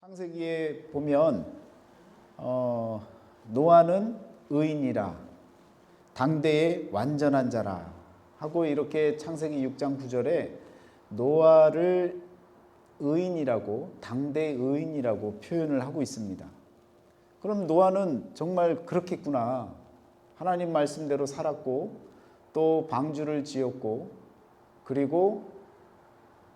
창세기에 보면 노아는 의인이라 당대의 완전한 자라 하고 이렇게 창세기 6장 9절에 노아를 의인이라고 당대 의인이라고 표현을 하고 있습니다. 그럼 노아는 정말 그렇겠구나. 하나님 말씀대로 살았고 또 방주를 지었고 그리고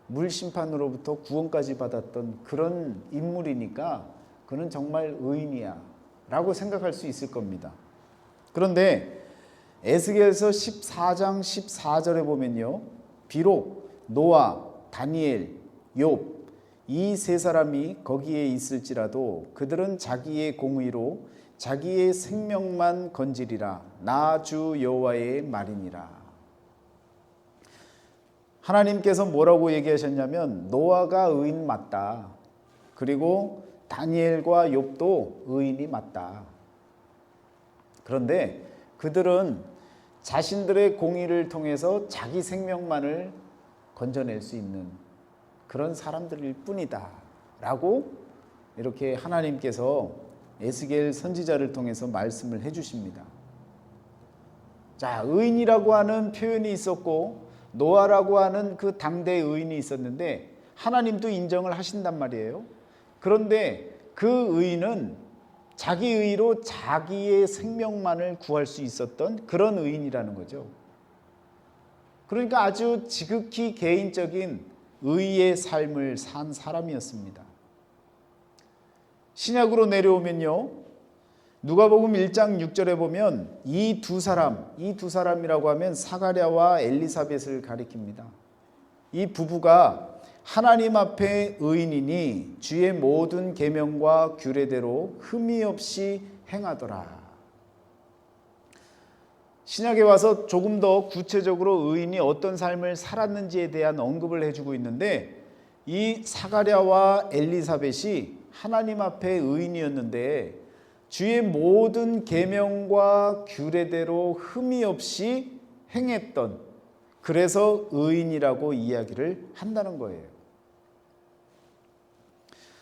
물심판으로부터 구원까지 받았던 그런 인물이니까 그는 정말 의인이야 라고 생각할 수 있을 겁니다. 그런데 에스겔서 14장 14절에 보면요, 비록 노아, 다니엘, 욥 이 세 사람이 거기에 있을지라도 그들은 자기의 공의로 자기의 생명만 건지리라. 나 주 여호와의 말이니라. 하나님께서 뭐라고 얘기하셨냐면 노아가 의인 맞다. 그리고 다니엘과 욥도 의인이 맞다. 그런데 그들은 자신들의 공의를 통해서 자기 생명만을 건져낼 수 있는 그런 사람들일 뿐이다 라고 이렇게 하나님께서 에스겔 선지자를 통해서 말씀을 해주십니다. 자, 의인이라고 하는 표현이 있었고 노아라고 하는 그 당대 의인이 있었는데 하나님도 인정을 하신단 말이에요. 그런데 그 의인은 자기 의로 자기의 생명만을 구할 수 있었던 그런 의인이라는 거죠. 그러니까 아주 지극히 개인적인 의의 삶을 산 사람이었습니다. 신약으로 내려오면요, 누가복음 1장 6절에 보면 이 두 사람이라고 하면 사가랴와 엘리사벳을 가리킵니다. 이 부부가 하나님 앞에 의인이니 주의 모든 계명과 규례대로 흠이 없이 행하더라. 신약에 와서 조금 더 구체적으로 의인이 어떤 삶을 살았는지에 대한 언급을 해주고 있는데 이 사가랴와 엘리사벳이 하나님 앞에 의인이었는데 주의 모든 계명과 규례대로 흠이 없이 행했던, 그래서 의인이라고 이야기를 한다는 거예요.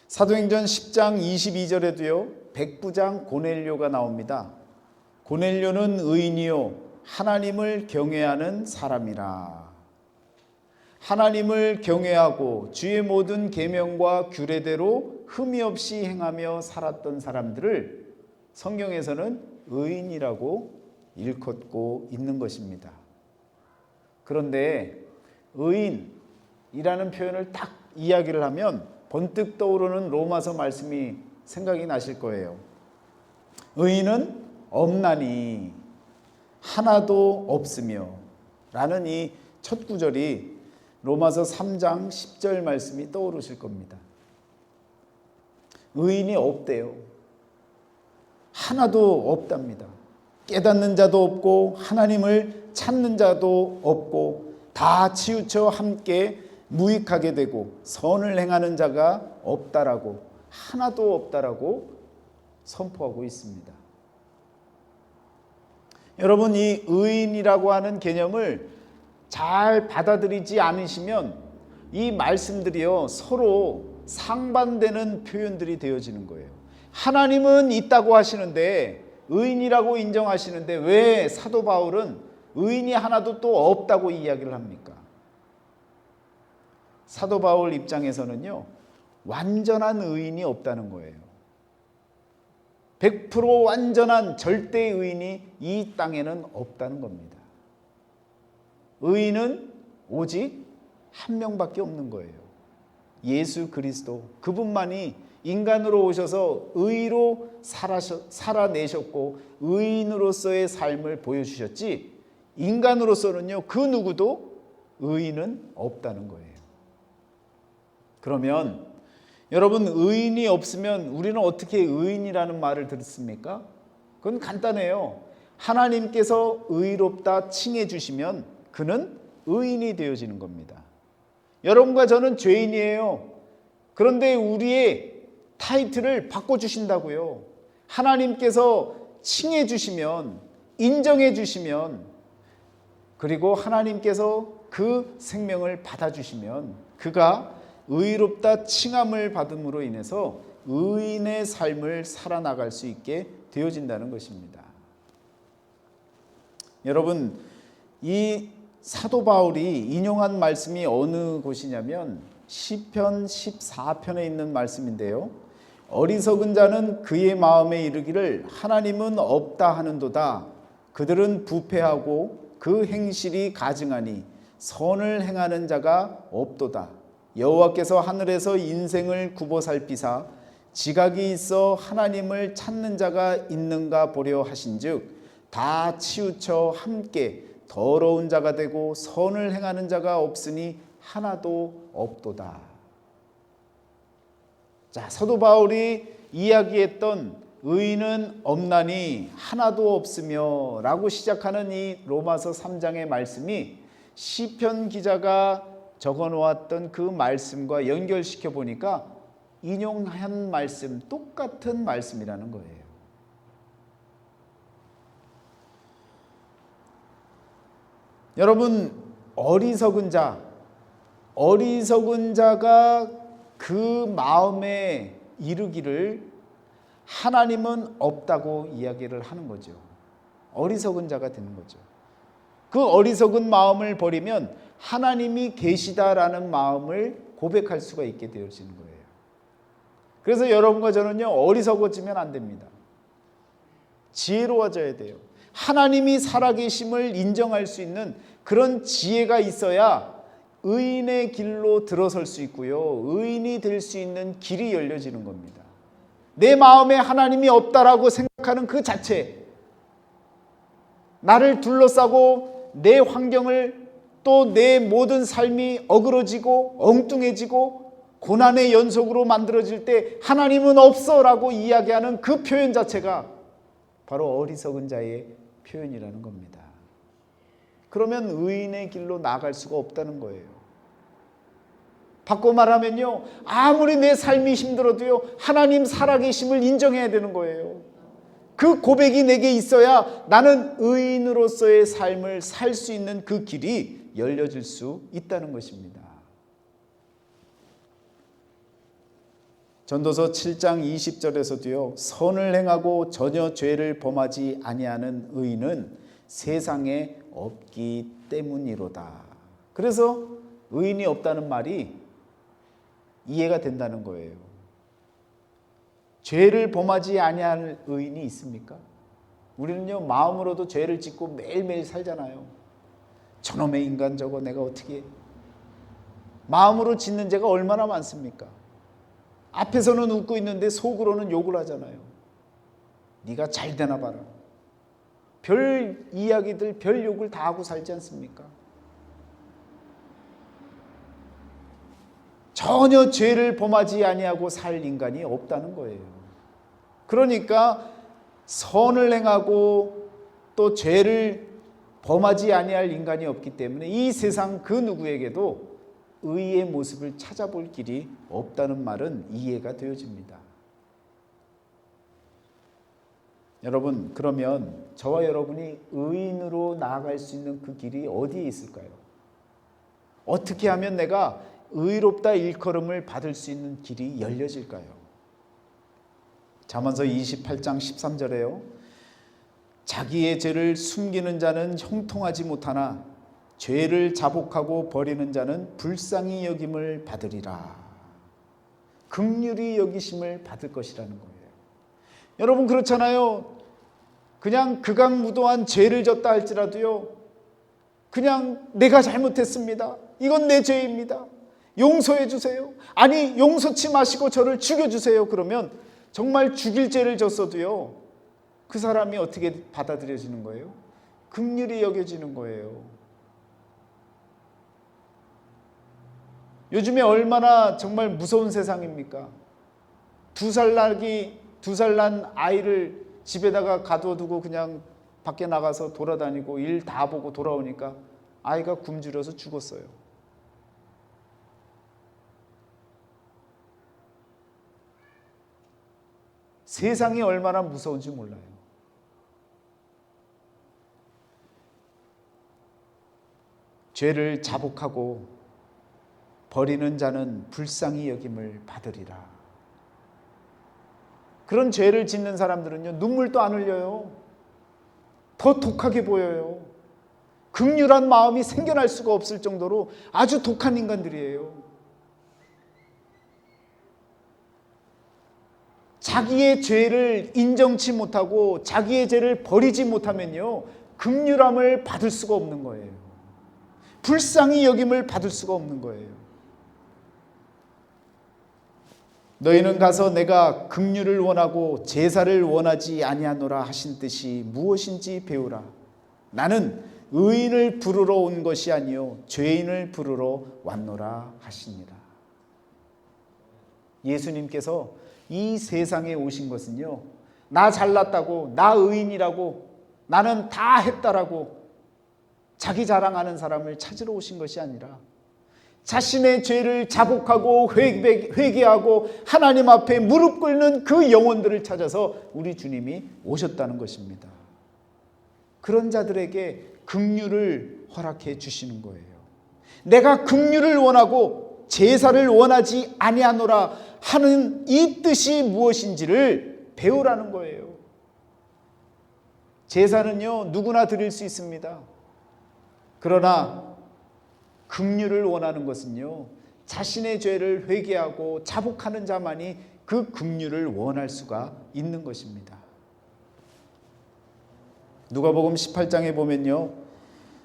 사도행전 10장 22절에도요 백부장 고넬료가 나옵니다. 고넬료는 의인이요 하나님을 경외하는 사람이라. 하나님을 경외하고 주의 모든 계명과 규례대로 흠이 없이 행하며 살았던 사람들을 성경에서는 의인이라고 일컫고 있는 것입니다. 그런데 의인이라는 표현을 딱 이야기를 하면 번뜩 떠오르는 로마서 말씀이 생각이 나실 거예요. 의인은 없나니 하나도 없으며 라는 이 첫 구절이 로마서 3장 10절 말씀이 떠오르실 겁니다. 의인이 없대요. 하나도 없답니다. 깨닫는 자도 없고 하나님을 찾는 자도 없고 다 치우쳐 함께 무익하게 되고 선을 행하는 자가 없다라고, 하나도 없다라고 선포하고 있습니다. 여러분, 이 의인이라고 하는 개념을 잘 받아들이지 않으시면 이 말씀들이요 서로 상반되는 표현들이 되어지는 거예요. 하나님은 있다고 하시는데, 의인이라고 인정하시는데 왜 사도 바울은 의인이 하나도 또 없다고 이야기를 합니까? 사도 바울 입장에서는요 완전한 의인이 없다는 거예요. 100% 완전한 절대 의인이 이 땅에는 없다는 겁니다. 의인은 오직 한 명밖에 없는 거예요. 예수 그리스도, 그분만이 인간으로 오셔서 의로 살아내셨고 의인으로서의 삶을 보여주셨지, 인간으로서는요 그 누구도 의인은 없다는 거예요. 그러면 여러분, 의인이 없으면 우리는 어떻게 의인이라는 말을 듣습니까? 그건 간단해요. 하나님께서 의롭다 칭해 주시면 그는 의인이 되어지는 겁니다. 여러분과 저는 죄인이에요. 그런데 우리의 타이틀을 바꿔주신다고요. 하나님께서 칭해 주시면, 인정해 주시면, 그리고 하나님께서 그 생명을 받아주시면 그가 의롭다 칭함을 받음으로 인해서 의인의 삶을 살아나갈 수 있게 되어진다는 것입니다. 여러분, 이 사도 바울이 인용한 말씀이 어느 곳이냐면 시편 14편에 있는 말씀인데요. 어리석은 자는 그의 마음에 이르기를 하나님은 없다 하는도다. 그들은 부패하고 그 행실이 가증하니 선을 행하는 자가 없도다. 여호와께서 하늘에서 인생을 굽어 살피사 지각이 있어 하나님을 찾는 자가 있는가 보려 하신즉 다 치우쳐 함께 더러운 자가 되고 선을 행하는 자가 없으니 하나도 없도다. 자, 사도 바울이 이야기했던 의인은 없나니 하나도 없으며 라고 시작하는 이 로마서 3장의 말씀이 시편 기자가 적어놓았던 그 말씀과 연결시켜 보니까 인용한 말씀, 똑같은 말씀이라는 거예요. 여러분, 어리석은 자가 그 마음에 이르기를 하나님은 없다고 이야기를 하는 거죠. 어리석은 자가 되는 거죠. 그 어리석은 마음을 버리면 하나님이 계시다라는 마음을 고백할 수가 있게 되어지는 거예요. 그래서 여러분과 저는요, 어리석어지면 안 됩니다. 지혜로워져야 돼요. 하나님이 살아계심을 인정할 수 있는 그런 지혜가 있어야 의인의 길로 들어설 수 있고요, 의인이 될 수 있는 길이 열려지는 겁니다. 내 마음에 하나님이 없다라고 생각하는 그 자체, 나를 둘러싸고 내 환경을 또 내 모든 삶이 어그러지고 엉뚱해지고 고난의 연속으로 만들어질 때 하나님은 없어라고 이야기하는 그 표현 자체가 바로 어리석은 자의 표현이라는 겁니다. 그러면 의인의 길로 나아갈 수가 없다는 거예요. 바꿔 말하면요, 아무리 내 삶이 힘들어도요, 하나님 살아계심을 인정해야 되는 거예요. 그 고백이 내게 있어야 나는 의인으로서의 삶을 살 수 있는 그 길이 열려질 수 있다는 것입니다. 전도서 7장 20절에서도요, 선을 행하고 전혀 죄를 범하지 아니하는 의인은 세상에 없기 때문이로다. 그래서 의인이 없다는 말이 이해가 된다는 거예요. 죄를 범하지 아니할 의인이 있습니까? 우리는요, 마음으로도 죄를 짓고 매일매일 살잖아요. 저놈의 인간 저거 내가 어떻게 해? 마음으로 짓는 죄가 얼마나 많습니까? 앞에서는 웃고 있는데 속으로는 욕을 하잖아요. 네가 잘 되나 봐라. 별 이야기들, 별 욕을 다 하고 살지 않습니까? 전혀 죄를 범하지 아니하고 살 인간이 없다는 거예요. 그러니까 선을 행하고 또 죄를 범하지 아니할 인간이 없기 때문에 이 세상 그 누구에게도 의의 모습을 찾아볼 길이 없다는 말은 이해가 되어집니다. 여러분, 그러면 저와 여러분이 의인으로 나아갈 수 있는 그 길이 어디에 있을까요? 어떻게 하면 내가 의롭다 일컬음을 받을 수 있는 길이 열려질까요? 잠언서 28장 13절에요. 자기의 죄를 숨기는 자는 형통하지 못하나 죄를 자복하고 버리는 자는 불쌍히 여김을 받으리라. 긍휼히 여기심을 받을 것이라는 거예요. 여러분, 그렇잖아요. 그냥 극악무도한 죄를 졌다 할지라도요, 그냥 내가 잘못했습니다, 이건 내 죄입니다, 용서해 주세요, 아니 용서치 마시고 저를 죽여주세요, 그러면 정말 죽일 죄를 졌어도요, 그 사람이 어떻게 받아들여지는 거예요? 긍휼히 여겨지는 거예요. 요즘에 얼마나 정말 무서운 세상입니까? 2살 난 아이를 집에다가 가둬두고 그냥 밖에 나가서 돌아다니고 일 다 보고 돌아오니까 아이가 굶주려서 죽었어요. 세상이 얼마나 무서운지 몰라요. 죄를 자복하고 버리는 자는 불쌍히 여김을 받으리라. 그런 죄를 짓는 사람들은요, 눈물도 안 흘려요. 더 독하게 보여요. 긍휼한 마음이 생겨날 수가 없을 정도로 아주 독한 인간들이에요. 자기의 죄를 인정치 못하고 자기의 죄를 버리지 못하면요, 긍휼함을 받을 수가 없는 거예요. 불쌍히 여김을 받을 수가 없는 거예요. 너희는 가서 내가 긍휼을 원하고 제사를 원하지 아니하노라 하신 뜻이 무엇인지 배우라. 나는 의인을 부르러 온 것이 아니요 죄인을 부르러 왔노라 하시니라. 예수님께서 이 세상에 오신 것은요, 나 잘났다고, 나 의인이라고, 나는 다 했다라고 자기 자랑하는 사람을 찾으러 오신 것이 아니라 자신의 죄를 자복하고 회개하고 하나님 앞에 무릎 꿇는 그 영혼들을 찾아서 우리 주님이 오셨다는 것입니다. 그런 자들에게 긍휼을 허락해 주시는 거예요. 내가 긍휼을 원하고 제사를 원하지 아니하노라 하는 이 뜻이 무엇인지를 배우라는 거예요. 제사는요, 누구나 드릴 수 있습니다. 그러나 긍휼을 원하는 것은요, 자신의 죄를 회개하고 자복하는 자만이 그 긍휼을 원할 수가 있는 것입니다. 누가복음 18장에 보면요,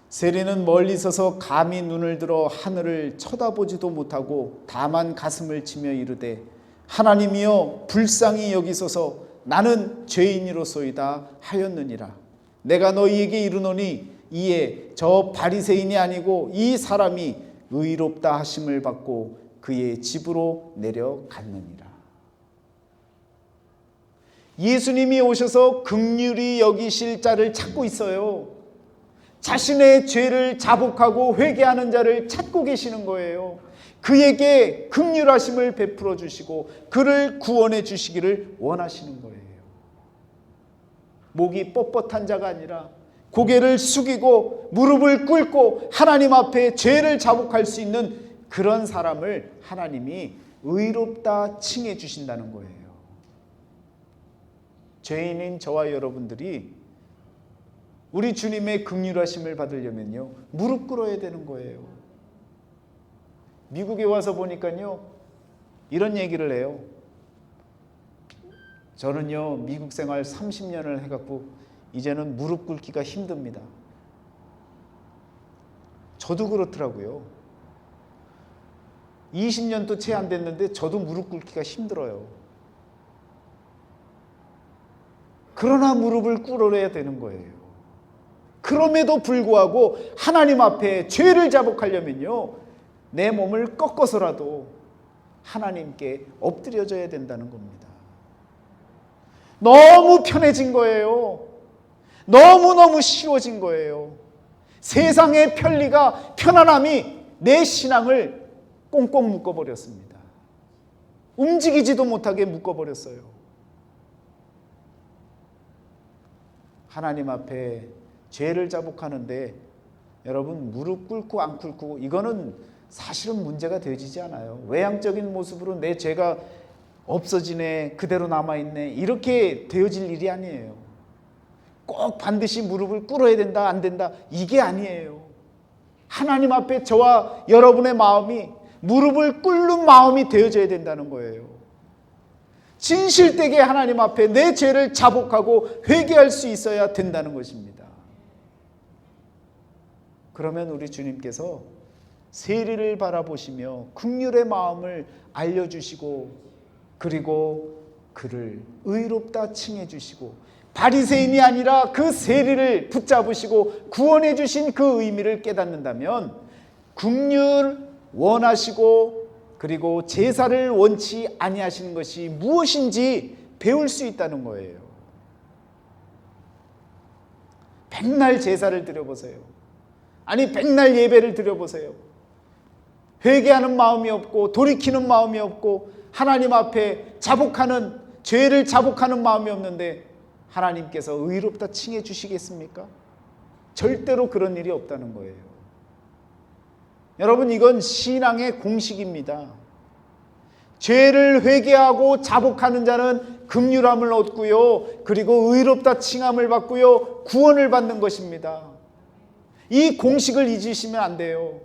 세리는 멀리 서서 감히 눈을 들어 하늘을 쳐다보지도 못하고 다만 가슴을 치며 이르되 하나님이여 불쌍히 여기소서 나는 죄인이로소이다 하였느니라. 내가 너희에게 이르노니 이에 저 바리새인이 아니고 이 사람이 의롭다 하심을 받고 그의 집으로 내려갔느니라. 예수님이 오셔서 긍휼히 여기실 자를 찾고 있어요. 자신의 죄를 자복하고 회개하는 자를 찾고 계시는 거예요. 그에게 긍휼하심을 베풀어 주시고 그를 구원해 주시기를 원하시는 거예요. 목이 뻣뻣한 자가 아니라 고개를 숙이고 무릎을 꿇고 하나님 앞에 죄를 자복할 수 있는 그런 사람을 하나님이 의롭다 칭해 주신다는 거예요. 죄인인 저와 여러분들이 우리 주님의 긍휼하심을 받으려면요, 무릎 꿇어야 되는 거예요. 미국에 와서 보니까요, 이런 얘기를 해요. 저는요, 미국 생활 30년을 해갖고 이제는 무릎 꿇기가 힘듭니다. 저도 그렇더라고요. 20년도 채 안 됐는데 저도 무릎 꿇기가 힘들어요. 그러나 무릎을 꿇어야 되는 거예요. 그럼에도 불구하고 하나님 앞에 죄를 자복하려면요, 내 몸을 꺾어서라도 하나님께 엎드려져야 된다는 겁니다. 너무 편해진 거예요. 너무너무 쉬워진 거예요. 세상의 편리가, 편안함이 내 신앙을 꽁꽁 묶어버렸습니다. 움직이지도 못하게 묶어버렸어요. 하나님 앞에 죄를 자복하는데 여러분, 무릎 꿇고 안 꿇고 이거는 사실은 문제가 되어지지 않아요. 외향적인 모습으로 내 죄가 없어지네, 그대로 남아있네, 이렇게 되어질 일이 아니에요. 꼭 반드시 무릎을 꿇어야 된다, 안 된다, 이게 아니에요. 하나님 앞에 저와 여러분의 마음이 무릎을 꿇는 마음이 되어져야 된다는 거예요. 진실되게 하나님 앞에 내 죄를 자복하고 회개할 수 있어야 된다는 것입니다. 그러면 우리 주님께서 세리를 바라보시며 긍휼의 마음을 알려주시고 그리고 그를 의롭다 칭해 주시고 바리새인이 아니라 그 세리를 붙잡으시고 구원해 주신 그 의미를 깨닫는다면 긍휼 원하시고 그리고 제사를 원치 아니하시는 것이 무엇인지 배울 수 있다는 거예요. 백날 제사를 드려보세요. 아니, 백날 예배를 드려보세요. 회개하는 마음이 없고 돌이키는 마음이 없고 하나님 앞에 자복하는, 죄를 자복하는 마음이 없는데 하나님께서 의롭다 칭해 주시겠습니까? 절대로 그런 일이 없다는 거예요. 여러분, 이건 신앙의 공식입니다. 죄를 회개하고 자복하는 자는 긍휼함을 얻고요. 그리고 의롭다 칭함을 받고요. 구원을 받는 것입니다. 이 공식을 잊으시면 안 돼요.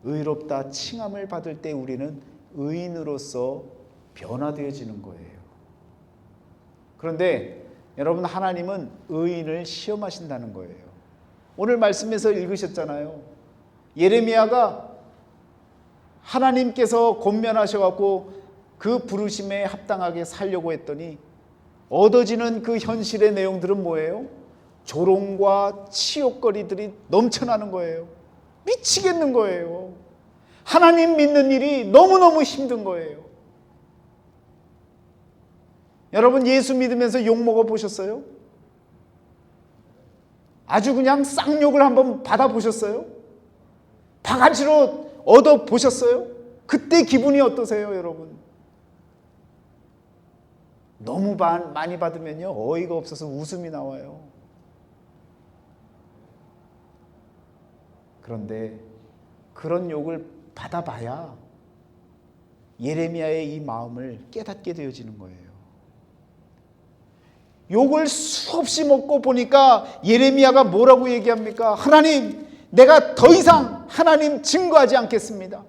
의롭다 칭함을 받을 때 우리는 의인으로서 변화되어지는 거예요. 그런데 여러분, 하나님은 의인을 시험하신다는 거예요. 오늘 말씀에서 읽으셨잖아요. 예레미야가 하나님께서 권면하셔갖고 그 부르심에 합당하게 살려고 했더니 얻어지는 그 현실의 내용들은 뭐예요? 조롱과 치욕거리들이 넘쳐나는 거예요. 미치겠는 거예요. 하나님 믿는 일이 너무너무 힘든 거예요. 여러분, 예수 믿으면서 욕 먹어보셨어요? 아주 그냥 쌍욕을 한번 받아보셨어요? 바가지로 얻어보셨어요? 그때 기분이 어떠세요, 여러분? 너무 많이 받으면요, 어이가 없어서 웃음이 나와요. 그런데 그런 욕을 받아봐야 예레미야의 이 마음을 깨닫게 되어지는 거예요. 욕을 수없이 먹고 보니까 예레미야가 뭐라고 얘기합니까? 하나님, 내가 더 이상 하나님 증거하지 않겠습니다.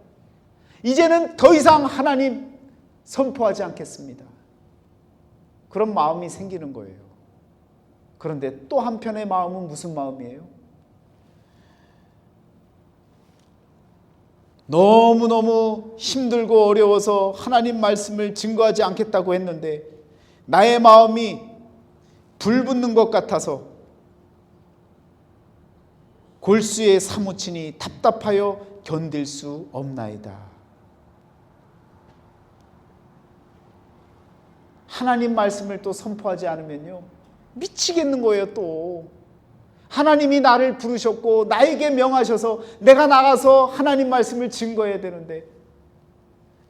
이제는 더 이상 하나님 선포하지 않겠습니다. 그런 마음이 생기는 거예요. 그런데 또 한편의 마음은 무슨 마음이에요? 너무너무 힘들고 어려워서 하나님 말씀을 증거하지 않겠다고 했는데 나의 마음이 불붙는 것 같아서 골수에 사무치니 답답하여 견딜 수 없나이다. 하나님 말씀을 또 선포하지 않으면요, 미치겠는 거예요. 또 하나님이 나를 부르셨고 나에게 명하셔서 내가 나가서 하나님 말씀을 증거해야 되는데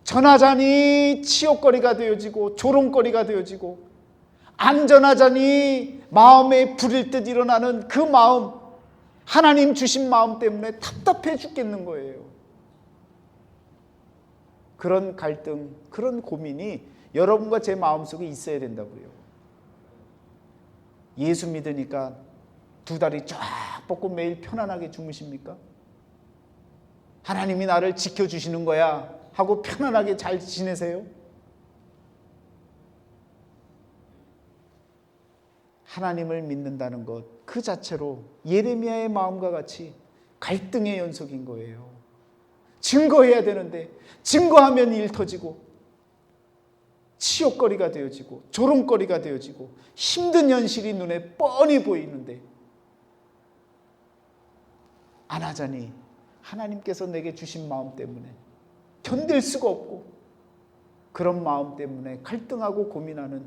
전하자니 치욕거리가 되어지고 조롱거리가 되어지고 안 전하자니 마음에 불일 듯 일어나는 그 마음, 하나님 주신 마음 때문에 답답해 죽겠는 거예요. 그런 갈등, 그런 고민이 여러분과 제 마음속에 있어야 된다고요. 예수 믿으니까 두 다리 쫙 뻗고 매일 편안하게 주무십니까? 하나님이 나를 지켜주시는 거야 하고 편안하게 잘 지내세요? 하나님을 믿는다는 것 그 자체로 예레미야의 마음과 같이 갈등의 연속인 거예요. 증거해야 되는데 증거하면 일 터지고 치욕거리가 되어지고 조롱거리가 되어지고 힘든 현실이 눈에 뻔히 보이는데 안 하자니 하나님께서 내게 주신 마음 때문에 견딜 수가 없고 그런 마음 때문에 갈등하고 고민하는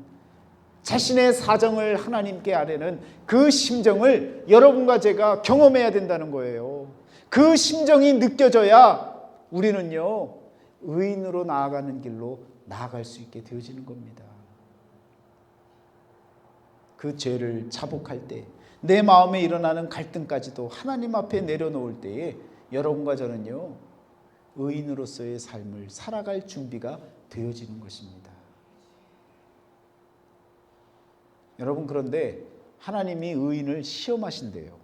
자신의 사정을 하나님께 아뢰는 그 심정을 여러분과 제가 경험해야 된다는 거예요. 그 심정이 느껴져야 우리는요, 의인으로 나아가는 길로 나아갈 수 있게 되어지는 겁니다. 그 죄를 자복할 때 내 마음에 일어나는 갈등까지도 하나님 앞에 내려놓을 때에 여러분과 저는요, 의인으로서의 삶을 살아갈 준비가 되어지는 것입니다. 여러분, 그런데 하나님이 의인을 시험하신대요.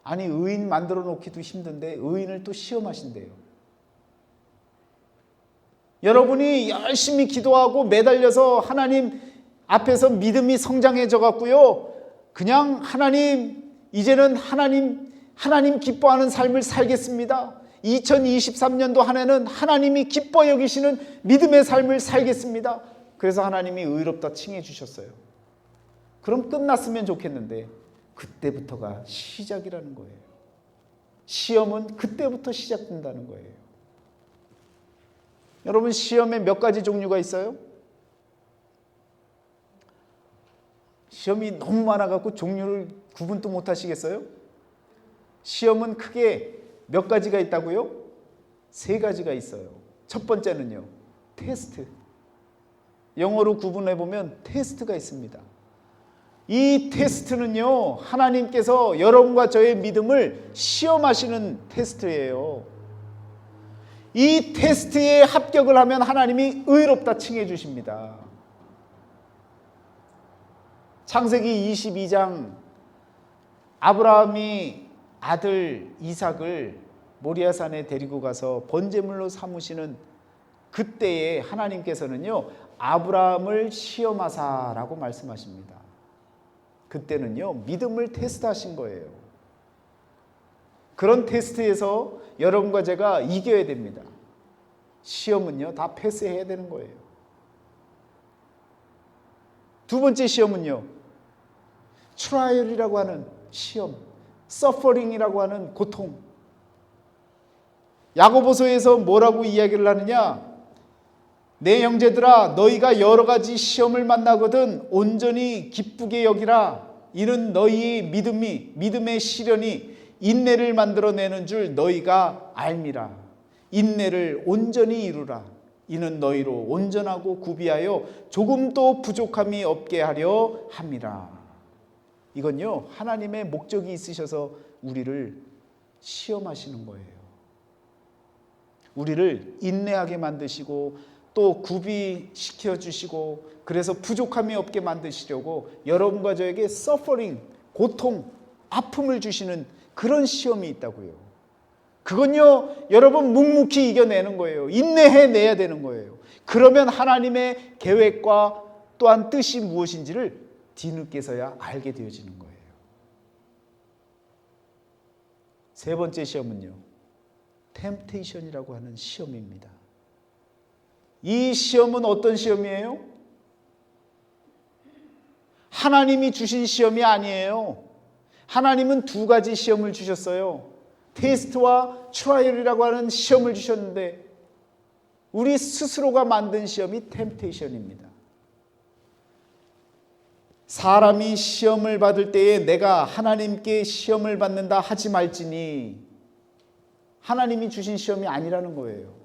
아니, 의인 만들어 놓기도 힘든데 의인을 또 시험하신대요. 여러분이 열심히 기도하고 매달려서 하나님 앞에서 믿음이 성장해져 갖고요, 그냥 하나님, 이제는 하나님 기뻐하는 삶을 살겠습니다. 2023년도 한 해는 하나님이 기뻐 여기시는 믿음의 삶을 살겠습니다. 그래서 하나님이 의롭다 칭해 주셨어요. 그럼 끝났으면 좋겠는데 그때부터가 시작이라는 거예요. 시험은 그때부터 시작된다는 거예요. 여러분, 시험에 몇 가지 종류가 있어요? 시험이 너무 많아갖고 종류를 구분도 못 하시겠어요? 시험은 크게 몇 가지가 있다고요? 3가지가 있어요. 첫 번째는요, 테스트. 영어로 구분해보면 테스트가 있습니다. 이 테스트는요, 하나님께서 여러분과 저의 믿음을 시험하시는 테스트예요. 이 테스트에 합격을 하면 하나님이 의롭다 칭해 주십니다. 창세기 22장, 아브라함이 아들 이삭을 모리아산에 데리고 가서 번제물로 삼으시는 그때에 하나님께서는요, 아브라함을 시험하사라고 말씀하십니다. 그때는요, 믿음을 테스트하신 거예요. 그런 테스트에서 여러분과 제가 이겨야 됩니다. 시험은요, 다 패스해야 되는 거예요. 두 번째 시험은요, 트라이얼이라고 하는 시험, 서퍼링이라고 하는 고통. 야고보서에서 뭐라고 이야기를 하느냐? 내 형제들아, 너희가 여러 가지 시험을 만나거든 온전히 기쁘게 여기라. 이는 너희의 믿음의 시련이 인내를 만들어내는 줄 너희가 알미라. 인내를 온전히 이루라. 이는 너희로 온전하고 구비하여 조금도 부족함이 없게 하려 함이라. 이건요, 하나님의 목적이 있으셔서 우리를 시험하시는 거예요. 우리를 인내하게 만드시고 또 구비시켜 주시고, 그래서 부족함이 없게 만드시려고 여러분과 저에게 서퍼링, 고통, 아픔을 주시는 그런 시험이 있다고요. 그건요, 여러분 묵묵히 이겨내는 거예요. 인내해내야 되는 거예요. 그러면 하나님의 계획과 또한 뜻이 무엇인지를 뒤늦게서야 알게 되어지는 거예요. 세 번째 시험은요, 템테이션이라고 하는 시험입니다. 이 시험은 어떤 시험이에요? 하나님이 주신 시험이 아니에요. 하나님은 두 가지 시험을 주셨어요. 테스트와 트라이얼이라고 하는 시험을 주셨는데, 우리 스스로가 만든 시험이 템테이션입니다. 사람이 시험을 받을 때에 내가 하나님께 시험을 받는다 하지 말지니, 하나님이 주신 시험이 아니라는 거예요.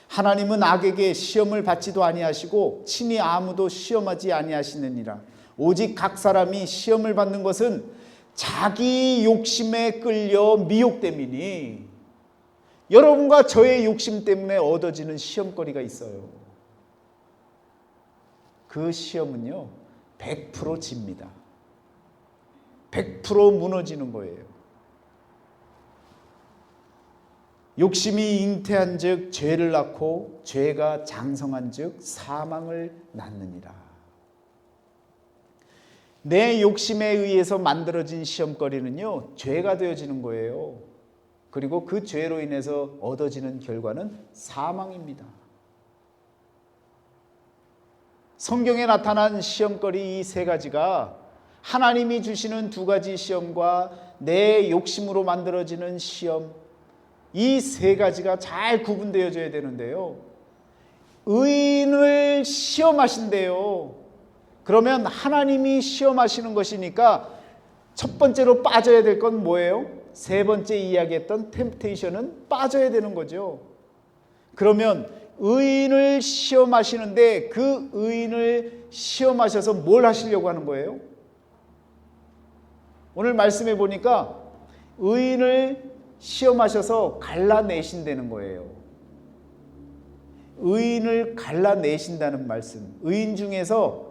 하나님은 악에게 시험을 받지도 아니하시고 친히 아무도 시험하지 아니하시느니라. 오직 각 사람이 시험을 받는 것은 자기 욕심에 끌려 미혹됨이니. 여러분과 저의 욕심 때문에 얻어지는 시험거리가 있어요. 그 시험은요, 100% 집니다. 100% 무너지는 거예요. 욕심이 잉태한 즉 죄를 낳고 죄가 장성한 즉 사망을 낳느니라. 내 욕심에 의해서 만들어진 시험거리는요, 죄가 되어지는 거예요. 그리고 그 죄로 인해서 얻어지는 결과는 사망입니다. 성경에 나타난 시험거리 이 세 가지가 하나님이 주시는 두 가지 시험과 내 욕심으로 만들어지는 시험, 이 세 가지가 잘 구분되어져야 되는데요, 의인을 시험하신대요. 그러면 하나님이 시험하시는 것이니까 첫 번째로 빠져야 될 건 뭐예요? 세 번째 이야기했던 템테이션은 빠져야 되는 거죠. 그러면 의인을 시험하시는데 그 의인을 시험하셔서 뭘 하시려고 하는 거예요? 오늘 말씀해 보니까 의인을 시험하셔서 갈라내신다는 거예요. 의인을 갈라내신다는 말씀. 의인 중에서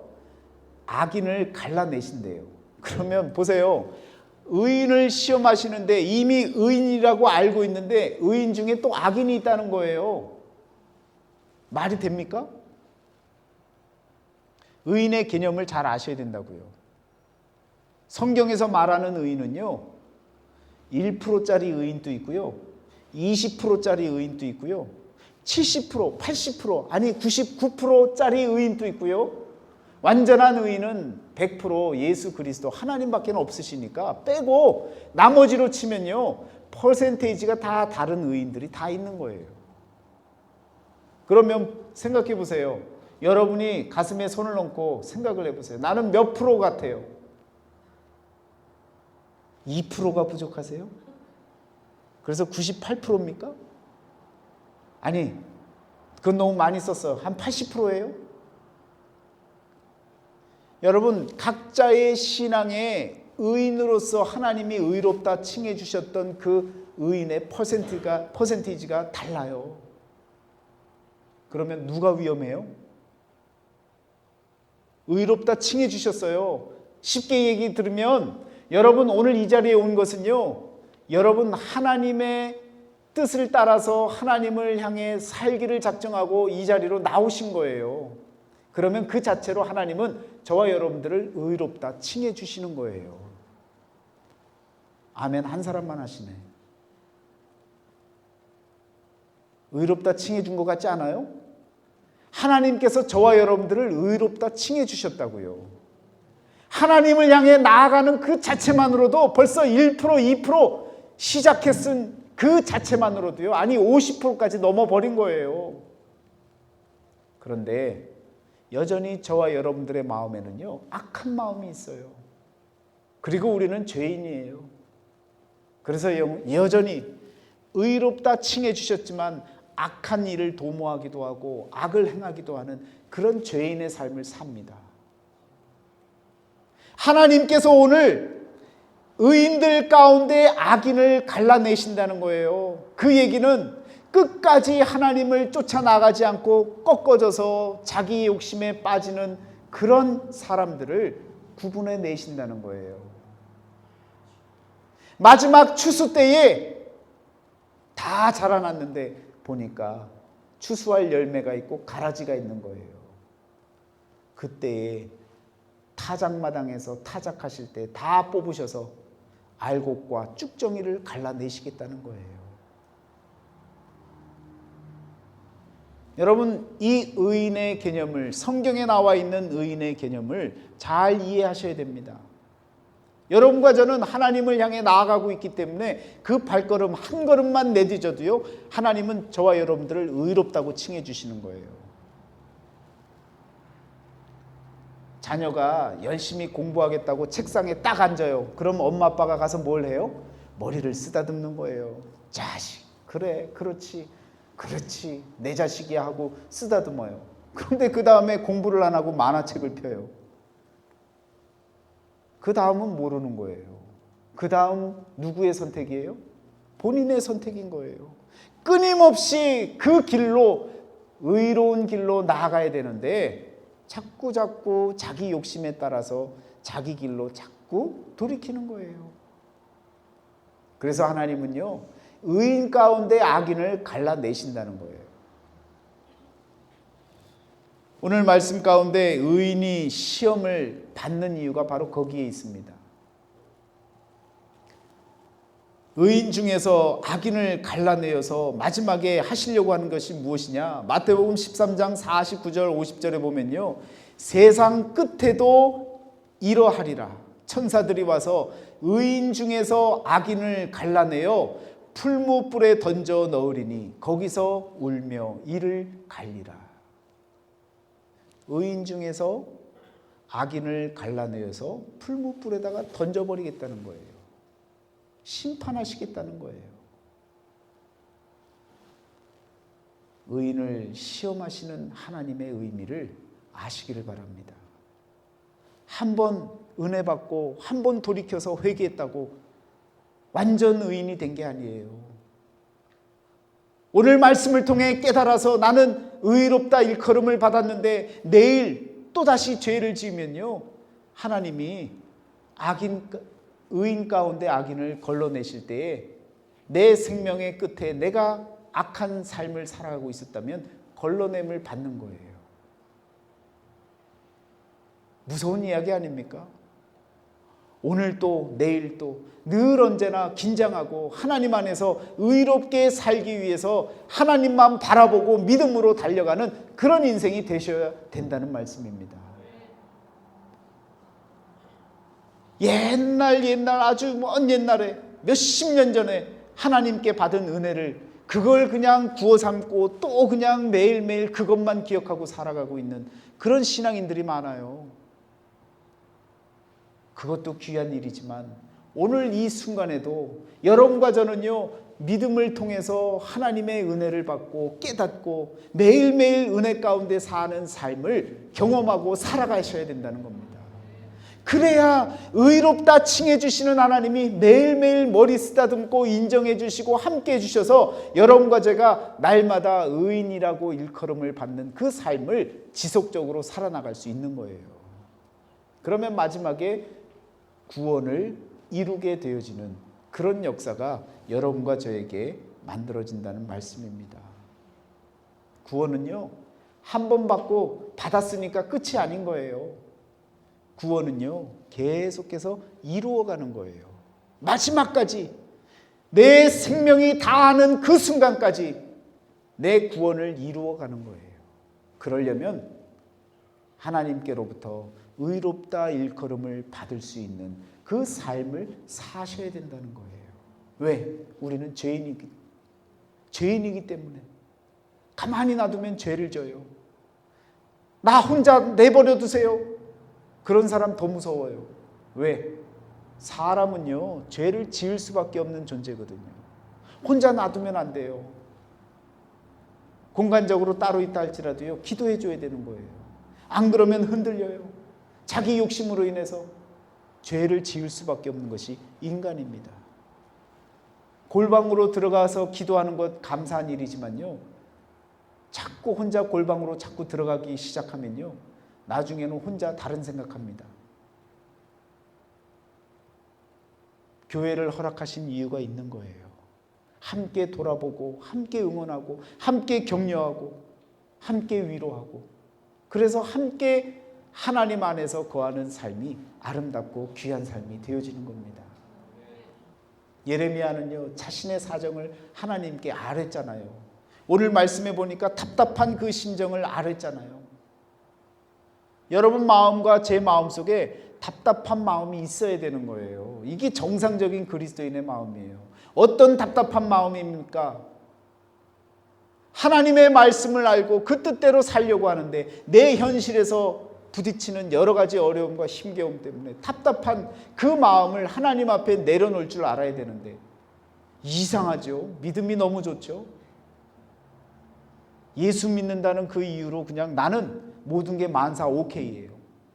악인을 갈라내신대요. 그러면 보세요. 의인을 시험하시는데 이미 의인이라고 알고 있는데 의인 중에 또 악인이 있다는 거예요. 말이 됩니까? 의인의 개념을 잘 아셔야 된다고요. 성경에서 말하는 의인은요, 1%짜리 의인도 있고요, 20%짜리 의인도 있고요, 70%, 80%, 아니 99%짜리 의인도 있고요, 완전한 의인은 100% 예수 그리스도 하나님밖에 없으시니까 빼고 나머지로 치면요, 퍼센테이지가 다 다른 의인들이 다 있는 거예요. 그러면 생각해 보세요. 여러분이 가슴에 손을 얹고 생각을 해보세요. 나는 몇 프로 같아요? 2%가 부족하세요? 그래서 98%입니까? 아니, 그건 너무 많이 썼어요. 한 80%예요? 여러분, 각자의 신앙에 의인으로서 하나님이 의롭다 칭해 주셨던 그 의인의 퍼센티지가 달라요. 그러면 누가 위험해요? 의롭다 칭해 주셨어요. 쉽게 얘기 들으면 여러분 오늘 이 자리에 온 것은요, 여러분 하나님의 뜻을 따라서 하나님을 향해 살기를 작정하고 이 자리로 나오신 거예요. 그러면 그 자체로 하나님은 저와 여러분들을 의롭다 칭해 주시는 거예요. 아멘. 한 사람만 하시네. 의롭다 칭해 준 것 같지 않아요? 하나님께서 저와 여러분들을 의롭다 칭해 주셨다고요. 하나님을 향해 나아가는 그 자체만으로도 벌써 1%, 2% 시작했은 그 자체만으로도요, 아니 50%까지 넘어버린 거예요. 그런데 여전히 저와 여러분들의 마음에는요, 악한 마음이 있어요. 그리고 우리는 죄인이에요. 그래서 여전히 의롭다 칭해 주셨지만 악한 일을 도모하기도 하고 악을 행하기도 하는 그런 죄인의 삶을 삽니다. 하나님께서 오늘 의인들 가운데 악인을 갈라내신다는 거예요. 그 얘기는 끝까지 하나님을 쫓아나가지 않고 꺾어져서 자기 욕심에 빠지는 그런 사람들을 구분해 내신다는 거예요. 마지막 추수 때에 다 자라났는데 보니까 추수할 열매가 있고 가라지가 있는 거예요. 그때에 타작마당에서 타작하실 때 다 뽑으셔서 알곡과 쭉정이를 갈라내시겠다는 거예요. 여러분, 이 의인의 개념을, 성경에 나와 있는 의인의 개념을 잘 이해하셔야 됩니다. 여러분과 저는 하나님을 향해 나아가고 있기 때문에 그 발걸음 한 걸음만 내딛어도요, 하나님은 저와 여러분들을 의롭다고 칭해 주시는 거예요. 자녀가 열심히 공부하겠다고 책상에 딱 앉아요. 그럼 엄마 아빠가 가서 뭘 해요? 머리를 쓰다듬는 거예요. 자식, 그래, 그렇지, 그렇지, 내 자식이야 하고 쓰다듬어요. 그런데 그 다음에 공부를 안 하고 만화책을 펴요. 그 다음은 모르는 거예요. 그 다음 누구의 선택이에요? 본인의 선택인 거예요. 끊임없이 그 길로, 의로운 길로 나아가야 되는데 자꾸 자기 욕심에 따라서 자기 길로 자꾸 돌이키는 거예요. 그래서 하나님은요, 의인 가운데 악인을 갈라내신다는 거예요. 오늘 말씀 가운데 의인이 시험을 받는 이유가 바로 거기에 있습니다. 의인 중에서 악인을 갈라내어서 마지막에 하시려고 하는 것이 무엇이냐? 마태복음 13장 49절 50절에 보면요, 세상 끝에도 이러하리라. 천사들이 와서 의인 중에서 악인을 갈라내어 풀무불에 던져 넣으리니 거기서 울며 이를 갈리라. 의인 중에서 악인을 갈라내어서 풀무불에다가 던져버리겠다는 거예요. 심판하시겠다는 거예요. 의인을 시험하시는 하나님의 의미를 아시기를 바랍니다. 한 번 은혜 받고 한 번 돌이켜서 회개했다고 완전 의인이 된 게 아니에요. 오늘 말씀을 통해 깨달아서 나는 의롭다 일컬음을 받았는데 내일 또다시 죄를 지으면요, 하나님이 의인 가운데 악인을 걸러내실 때에 내 생명의 끝에 내가 악한 삶을 살아가고 있었다면 걸러냄을 받는 거예요. 무서운 이야기 아닙니까? 오늘도 내일도 늘 언제나 긴장하고 하나님 안에서 의롭게 살기 위해서 하나님만 바라보고 믿음으로 달려가는 그런 인생이 되셔야 된다는 말씀입니다. 옛날 아주 먼 옛날에 몇십 년 전에 하나님께 받은 은혜를 그걸 그냥 구워 삼고 또 그냥 매일매일 그것만 기억하고 살아가고 있는 그런 신앙인들이 많아요. 그것도 귀한 일이지만 오늘 이 순간에도 여러분과 저는요, 믿음을 통해서 하나님의 은혜를 받고 깨닫고 매일매일 은혜 가운데 사는 삶을 경험하고 살아가셔야 된다는 겁니다. 그래야 의롭다 칭해 주시는 하나님이 매일매일 머리 쓰다듬고 인정해 주시고 함께 해 주셔서 여러분과 제가 날마다 의인이라고 일컬음을 받는 그 삶을 지속적으로 살아나갈 수 있는 거예요. 그러면 마지막에 구원을 이루게 되어지는 그런 역사가 여러분과 저에게 만들어진다는 말씀입니다. 구원은요, 한 번 받고 받았으니까 끝이 아닌 거예요. 구원은요, 계속해서 이루어가는 거예요. 마지막까지 내 생명이 다하는 그 순간까지 내 구원을 이루어가는 거예요. 그러려면 하나님께로부터 의롭다 일컬음을 받을 수 있는 그 삶을 사셔야 된다는 거예요. 왜? 우리는 죄인이기 때문에. 가만히 놔두면 죄를 져요. 나 혼자 내버려 두세요. 그런 사람 더 무서워요. 왜? 사람은요, 죄를 지을 수밖에 없는 존재거든요. 혼자 놔두면 안 돼요. 공간적으로 따로 있다 할지라도요, 기도해 줘야 되는 거예요. 안 그러면 흔들려요. 자기 욕심으로 인해서 죄를 지을 수밖에 없는 것이 인간입니다. 골방으로 들어가서 기도하는 것 감사한 일이지만요, 자꾸 혼자 골방으로 자꾸 들어가기 시작하면요, 나중에는 혼자 다른 생각합니다. 교회를 허락하신 이유가 있는 거예요. 함께 돌아보고 함께 응원하고 함께 격려하고 함께 위로하고, 그래서 함께 하나님 안에서 거하는 삶이 아름답고 귀한 삶이 되어지는 겁니다. 예레미야는요, 자신의 사정을 하나님께 아뢰잖아요. 오늘 말씀해 보니까 답답한 그 심정을 아뢰잖아요. 여러분 마음과 제 마음 속에 답답한 마음이 있어야 되는 거예요. 이게 정상적인 그리스도인의 마음이에요. 어떤 답답한 마음입니까? 하나님의 말씀을 알고 그 뜻대로 살려고 하는데 내 현실에서 부딪히는 여러 가지 어려움과 힘겨움 때문에 답답한 그 마음을 하나님 앞에 내려놓을 줄 알아야 되는데, 이상하죠? 믿음이 너무 좋죠? 예수 믿는다는 그 이유로 그냥 나는 모든 게 만사 오케이예요.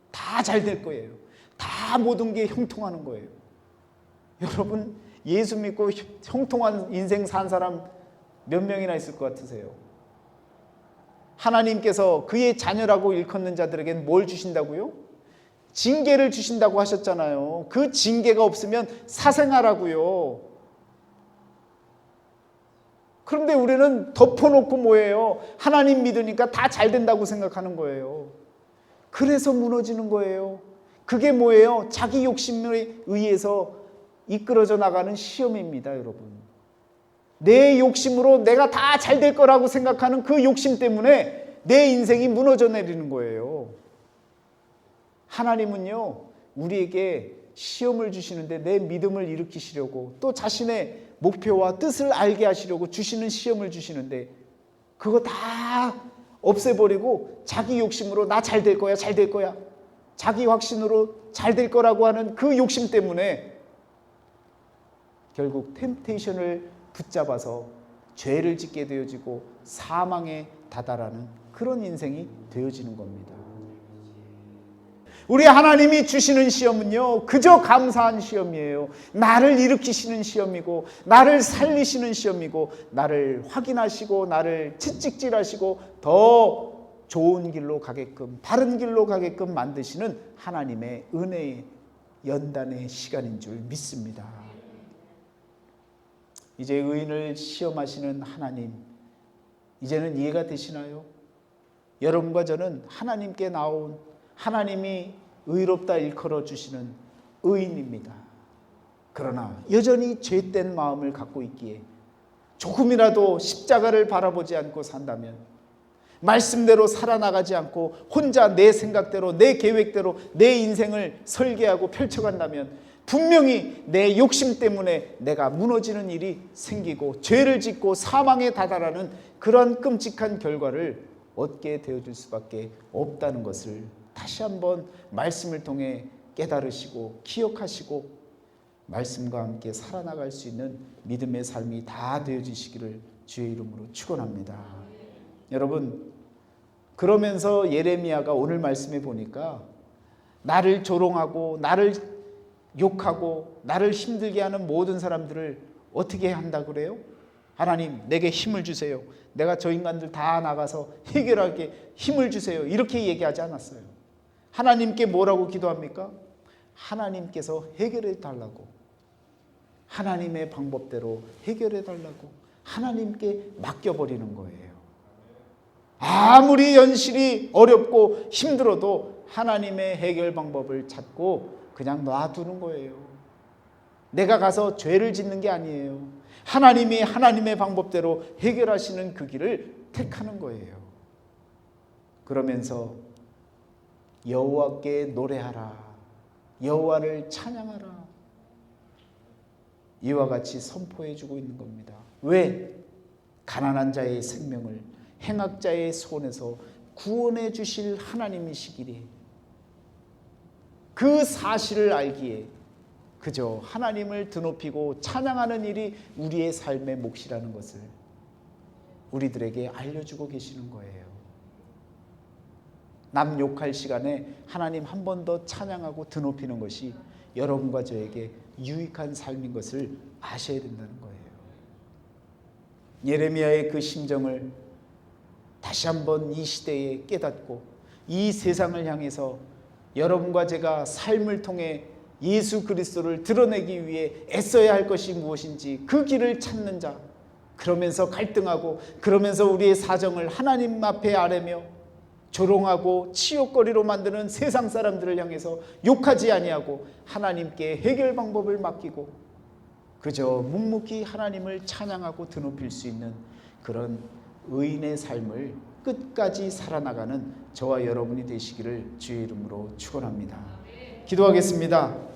다 잘 될 거예요. 다 모든 게 형통하는 거예요. 여러분, 예수 믿고 형통한 인생 산 사람 몇 명이나 있을 것 같으세요? 하나님께서 그의 자녀라고 일컫는 자들에게는 뭘 주신다고요? 징계를 주신다고 하셨잖아요. 그 징계가 없으면 사생하라고요. 그런데 우리는 덮어놓고 뭐예요? 하나님 믿으니까 다 잘 된다고 생각하는 거예요. 그래서 무너지는 거예요. 그게 뭐예요? 자기 욕심에 의해서 이끌어져 나가는 시험입니다, 여러분. 내 욕심으로 내가 다 잘 될 거라고 생각하는 그 욕심 때문에 내 인생이 무너져 내리는 거예요. 하나님은요, 우리에게 시험을 주시는데 내 믿음을 일으키시려고, 또 자신의 목표와 뜻을 알게 하시려고 주시는 시험을 주시는데, 그거 다 없애버리고 자기 욕심으로 나 잘 될 거야, 잘 될 거야, 자기 확신으로 잘 될 거라고 하는 그 욕심 때문에 결국 템테이션을 붙잡아서 죄를 짓게 되어지고 사망에 다다라는 그런 인생이 되어지는 겁니다. 우리 하나님이 주시는 시험은요, 그저 감사한 시험이에요. 나를 일으키시는 시험이고, 나를 살리시는 시험이고, 나를 확인하시고 나를 채찍질하시고 더 좋은 길로 가게끔, 바른 길로 가게끔 만드시는 하나님의 은혜의 연단의 시간인 줄 믿습니다. 이제 의인을 시험하시는 하나님, 이제는 이해가 되시나요? 여러분과 저는 하나님께 나온, 하나님이 의롭다 일컬어 주시는 의인입니다. 그러나 여전히 죄된 마음을 갖고 있기에 조금이라도 십자가를 바라보지 않고 산다면, 말씀대로 살아나가지 않고 혼자 내 생각대로 내 계획대로 내 인생을 설계하고 펼쳐간다면 분명히 내 욕심 때문에 내가 무너지는 일이 생기고 죄를 짓고 사망에 다다라는 그런 끔찍한 결과를 얻게 되어줄 수밖에 없다는 것을 다시 한번 말씀을 통해 깨달으시고 기억하시고 말씀과 함께 살아나갈 수 있는 믿음의 삶이 다 되어지시기를 주의 이름으로 축원합니다. 여러분, 그러면서 예레미야가 오늘 말씀에 보니까 나를 조롱하고 나를 욕하고 나를 힘들게 하는 모든 사람들을 어떻게 한다 그래요? 하나님 내게 힘을 주세요. 내가 저 인간들 다 나가서 해결하게 힘을 주세요. 이렇게 얘기하지 않았어요. 하나님께 뭐라고 기도합니까? 하나님께서 해결해 달라고, 하나님의 방법대로 해결해 달라고 하나님께 맡겨버리는 거예요. 아무리 현실이 어렵고 힘들어도 하나님의 해결 방법을 찾고 그냥 놔두는 거예요. 내가 가서 죄를 짓는 게 아니에요. 하나님이 하나님의 방법대로 해결하시는 그 길을 택하는 거예요. 그러면서 여호와께 노래하라, 여호와를 찬양하라, 이와 같이 선포해 주고 있는 겁니다. 왜? 가난한 자의 생명을 행악자의 손에서 구원해 주실 하나님이시기에, 그 사실을 알기에 그저 하나님을 드높이고 찬양하는 일이 우리의 삶의 몫이라는 것을 우리들에게 알려주고 계시는 거예요. 남 욕할 시간에 하나님 한 번 더 찬양하고 드높이는 것이 여러분과 저에게 유익한 삶인 것을 아셔야 된다는 거예요. 예레미야의 그 심정을 다시 한번 이 시대에 깨닫고 이 세상을 향해서 여러분과 제가 삶을 통해 예수 그리스도를 드러내기 위해 애써야 할 것이 무엇인지 그 길을 찾는 자, 그러면서 갈등하고 그러면서 우리의 사정을 하나님 앞에 아뢰며 조롱하고 치욕거리로 만드는 세상 사람들을 향해서 욕하지 아니하고 하나님께 해결 방법을 맡기고 그저 묵묵히 하나님을 찬양하고 드높일 수 있는 그런 의인의 삶을 끝까지 살아나가는 저와 여러분이 되시기를 주의 이름으로 축원합니다. 기도하겠습니다.